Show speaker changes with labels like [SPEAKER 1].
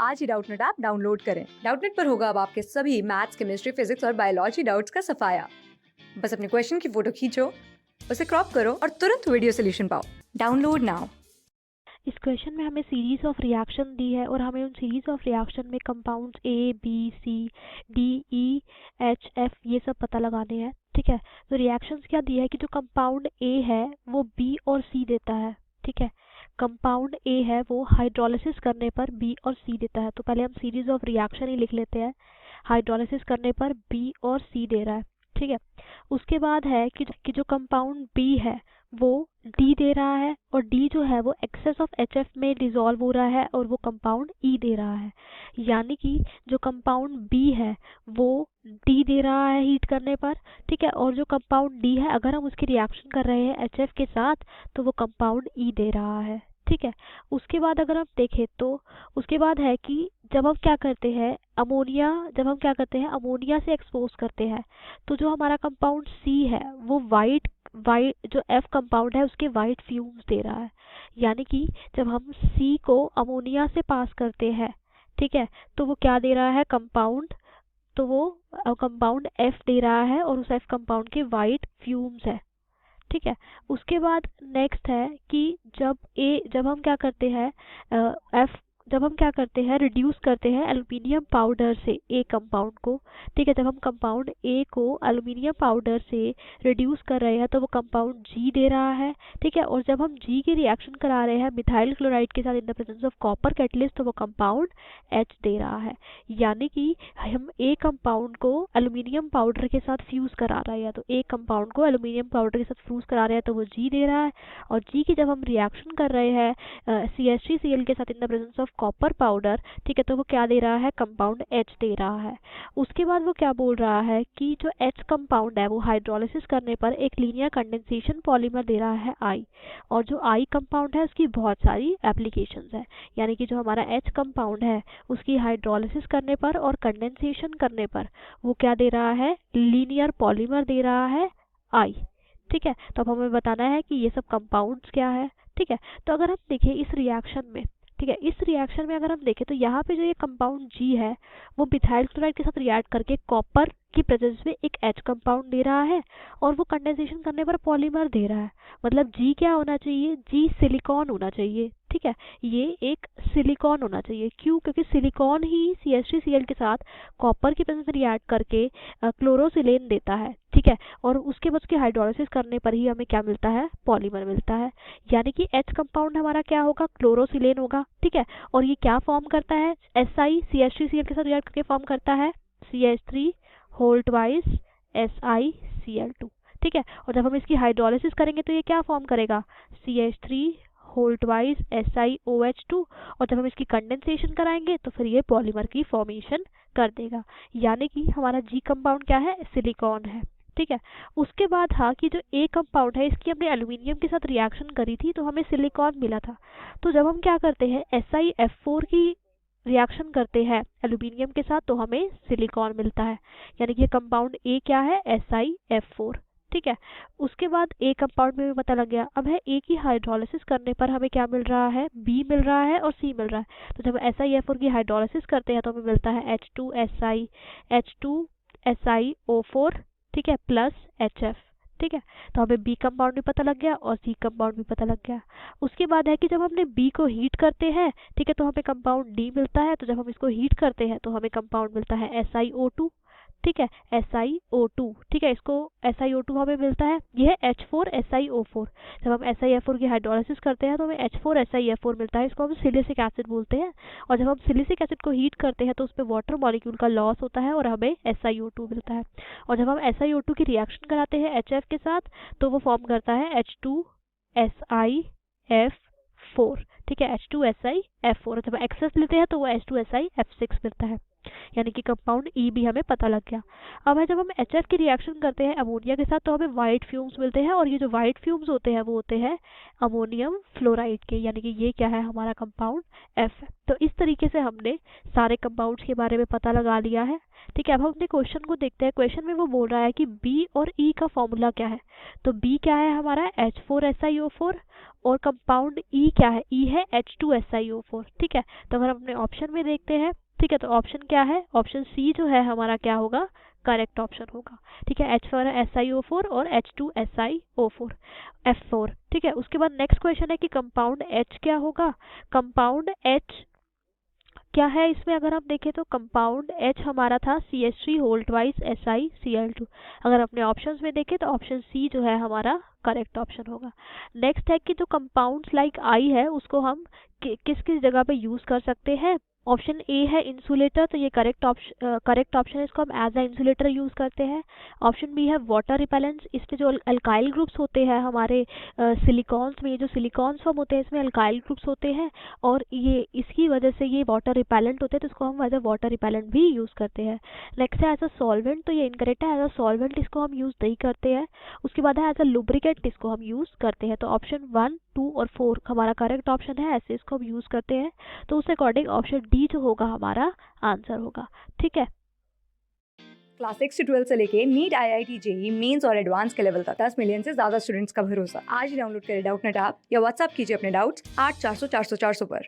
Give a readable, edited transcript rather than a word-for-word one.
[SPEAKER 1] आज ही Doubtnut app download करें। Doubtnut पर होगा अब आपके सभी मैथ्स, केमिस्ट्री, फिजिक्स और बायोलॉजी डाउट्स का सफाया। बस अपने क्वेश्चन की फोटो खींचो, उसे क्रॉप करो और तुरंत वीडियो सोल्यूशन पाओ। Download now.
[SPEAKER 2] इस क्वेश्चन में हमें सीरीज ऑफ रिएक्शन दी है और हमें उन सीरीज ऑफ रिएक्शन में compounds A B C D E H F ये सब पता लगाने हैं। ठीक है, तो रिएक्शंस क्या दी है कि जो कंपाउंड ए है वो बी और सी देता है। ठीक है, कंपाउंड ए है वो हाइड्रोलिसिस करने पर बी और सी देता है। तो पहले हम सीरीज ऑफ रिएक्शन ही लिख लेते हैं। हाइड्रोलिसिस करने पर बी और सी दे रहा है। ठीक है, उसके बाद है कि जो कंपाउंड बी है वो डी दे रहा है और डी जो है वो एक्सेस ऑफ एच में डिसॉल्व हो रहा है और वो कंपाउंड ई दे रहा है। यानी कि जो कंपाउंड बी है वो डी दे रहा है हीट करने पर। ठीक है, और जो कंपाउंड डी है अगर हम उसकी रिएक्शन कर रहे हैं एच के साथ तो वो कंपाउंड ई दे रहा है। ठीक है, उसके बाद अगर हम देखें तो उसके बाद है कि जब हम क्या करते हैं अमोनिया से एक्सपोज करते हैं तो जो हमारा कंपाउंड सी है वो वाइट जो एफ कंपाउंड है उसके वाइट फ्यूम्स दे रहा है। यानी कि जब हम सी को अमोनिया से पास करते हैं, ठीक है, तो वो क्या दे रहा है कंपाउंड, तो वो कंपाउंड एफ दे रहा है और उस एफ कंपाउंड के वाइट फ्यूम्स है। ठीक है, उसके बाद नेक्स्ट है कि जब हम क्या करते हैं रिड्यूस करते हैं एल्युमिनियम पाउडर से ए कंपाउंड को। ठीक है, जब हम कंपाउंड ए को एल्युमिनियम पाउडर से रिड्यूस कर रहे हैं तो वो कंपाउंड जी दे रहा है। ठीक है, और जब हम जी की रिएक्शन करा रहे हैं मिथाइल क्लोराइड के साथ in the presence of copper catalyst तो वो कंपाउंड एच दे रहा है। यानी कि हम ए कंपाउंड को एल्युमिनियम पाउडर के साथ फ्यूज करा रहे हैं, तो ए कंपाउंड को एल्युमिनियम पाउडर के साथ फ्यूज करा रहे हैं तो वो जी दे रहा है। और जी की जब हम रिएक्शन कर रहे हैं CH3Cl के साथ in the presence of copper powder, ठीक है, तो वो क्या दे रहा है कंपाउंड एच दे रहा है। उसके बाद वो क्या बोल रहा है कि जो एच कंपाउंड है वो हाइड्रोलिसिस करने पर एक लीनियर कंडेंसेशन पॉलीमर दे रहा है आई, और जो आई कंपाउंड है उसकी बहुत सारी एप्लीकेशंस है। यानी कि जो हमारा एच कंपाउंड है उसकी हाइड्रोलिसिस करने पर और कंडेंसेशन करने पर वो क्या दे रहा है लीनियर पॉलीमर दे रहा है आई। ठीक है, तो अब हमें बताना है कि ये सब कंपाउंड्स क्या है। ठीक है, तो अगर हम देखें इस रिएक्शन में, ठीक है, इस रिएक्शन में अगर हम देखें तो यहाँ पे जो ये कंपाउंड जी है वो मिथाइल क्लोराइड के साथ रिएक्ट करके कॉपर की प्रेजेंस में एक एच कंपाउंड दे रहा है और वो कंडेंसेशन करने पर पॉलीमर दे रहा है। मतलब जी क्या होना चाहिए, जी सिलिकॉन होना चाहिए। ठीक है, ये एक सिलिकॉन होना चाहिए। क्यों? क्योंकि सिलिकॉन ही CH3Cl के साथ कॉपर की प्रेजेंस में रिएक्ट करके क्लोरोसिलेन देता है। ठीक है, और उसके बाद उसकी हाइड्रोलिसिस करने पर ही हमें क्या मिलता है पॉलीमर मिलता है। यानी कि एच कंपाउंड हमारा क्या होगा क्लोरोसिलेन होगा। ठीक है, और ये क्या फॉर्म करता है Si CH3Cl के साथ रिएक्ट करके फॉर्म करता है CH3 होल ट्वाइस SiCl2। ठीक है, और जब हम इसकी हाइड्रोलिसिस करेंगे तो ये क्या फॉर्म करेगा CH3 होल ट्वाइस SiOH2, और जब हम इसकी कंडेंसेशन कराएंगे तो फिर ये पॉलीमर की फॉर्मेशन कर देगा। यानी कि हमारा जी कंपाउंड क्या है सिलिकॉन है। ठीक है, उसके बाद था कि जो ए कंपाउंड है इसकी हमने एल्युमिनियम के साथ रिएक्शन करी थी तो हमें सिलिकॉन मिला था। तो जब हम क्या करते हैं SiF4 की रिएक्शन करते हैं एल्युमिनियम के साथ तो हमें सिलिकॉन मिलता है। यानी कि कंपाउंड ए क्या है SiF4। ठीक है, उसके बाद ए कंपाउंड में भी पता लग गया। अब है ए की हाइड्रोलिसिस करने पर हमें क्या मिल रहा है बी मिल रहा है और सी मिल रहा है। तो जब SiF4 की हाइड्रोलिसिस करते हैं तो हमें मिलता है H2SiO4, ठीक है, प्लस HF। ठीक है, तो हमें बी कंपाउंड भी पता लग गया और सी कंपाउंड भी पता लग गया। उसके बाद है कि जब हमने बी को हीट करते हैं, ठीक है, तो हमें कंपाउंड डी मिलता है। तो जब हम इसको हीट करते हैं तो हमें कंपाउंड मिलता है SiO2। ठीक है, SiO2। ठीक है, इसको SiO2 हमें मिलता है, यह है H4SiO4। जब हम SiF4 की हाइड्रोलिसिस करते हैं तो हमें H4SiF4 मिलता है, इसको हम सिलिसिक एसिड बोलते हैं। और जब हम सिलिसिक एसिड को हीट करते हैं तो उसमें वाटर मॉलिक्यूल का लॉस होता है और हमें SiO2 मिलता है। और जब हम SiO2 की रिएक्शन कराते हैं HF के साथ तो वो फॉर्म करता है H2SiF4। ठीक है, H2SiF4। जब एक्सेस लेते हैं तो वो H2SiF6 मिलता है। यानी कि कंपाउंड ई भी हमें पता लग गया। अब है जब हम HF की रिएक्शन करते हैं अमोनिया के साथ तो हमें वाइट फ्यूम्स मिलते हैं, और ये जो वाइट फ्यूम्स होते हैं वो होते हैं अमोनियम फ्लोराइड के, यानी कि ये क्या है हमारा कंपाउंड F है। तो इस तरीके से हमने सारे कंपाउंड्स के बारे में पता लगा लिया है। ठीक है, अब हम अपने क्वेश्चन को देखते हैं। क्वेश्चन में वो बोल रहा है कि B और E का फॉर्मूला क्या है। तो B क्या है हमारा H4SiO4, और कंपाउंड E क्या है, E है H2SiO4। ठीक है, तो अगर हम अपने ऑप्शन में देखते हैं, ठीक है, तो ऑप्शन क्या है, ऑप्शन सी जो है हमारा क्या होगा, करेक्ट ऑप्शन होगा। ठीक है, H4SiO4 और H2SiO4 F4। ठीक है, उसके बाद नेक्स्ट क्वेश्चन है कि कंपाउंड H क्या होगा। कंपाउंड H क्या है इसमें, अगर आप देखें तो कंपाउंड H हमारा था CH3 होल ट्वाइस SiCl2। अगर अपने ऑप्शंस में देखें तो ऑप्शन सी जो है हमारा करेक्ट ऑप्शन होगा। नेक्स्ट है कि जो कंपाउंड्स लाइक आई है उसको हम किस किस जगह पे यूज कर सकते हैं। ऑप्शन ए है इंसुलेटर, तो ये करेक्ट ऑप्शन है, इसको हम एज अ इंसुलेटर यूज करते हैं। ऑप्शन बी है वाटर रिपेलेंट्स, इसमें जो अल्काइल ग्रुप्स होते हैं हमारे सिलिकॉन्स में, जो सिलिकॉन्स फॉर्म होते हैं इसमें अल्काइल ग्रुप्स होते हैं, और ये इसकी वजह से ये वाटर रिपेलेंट होते हैं, तो इसको हम एज अ वाटर रिपेलेंट भी यूज करते हैं। नेक्स्ट है एज अ सॉल्वेंट, तो ये इनकरेक्ट है, एज अ सॉल्वेंट इसको हम यूज नहीं करते हैं। उसके बाद है एज अ लुब्रिकेंट, इसको हम यूज करते हैं। तो ऑप्शन 1, 2 और 4 हमारा करेक्ट ऑप्शन है, ऐसे इसको हम यूज करते हैं। तो उस अकॉर्डिंग ऑप्शन डी जो होगा हमारा आंसर होगा। ठीक है,
[SPEAKER 1] क्लास 6 से 12 से लेके नीट IIT JEE मेंस और एडवांस के लेवल तक 10 मिलियन से ज्यादा स्टूडेंट्स का भरोसा। आज ही डाउनलोड करें डाउटनेट ऐप या व्हाट्सएप कीजिए अपने डाउट्स 8400 400 400 पर।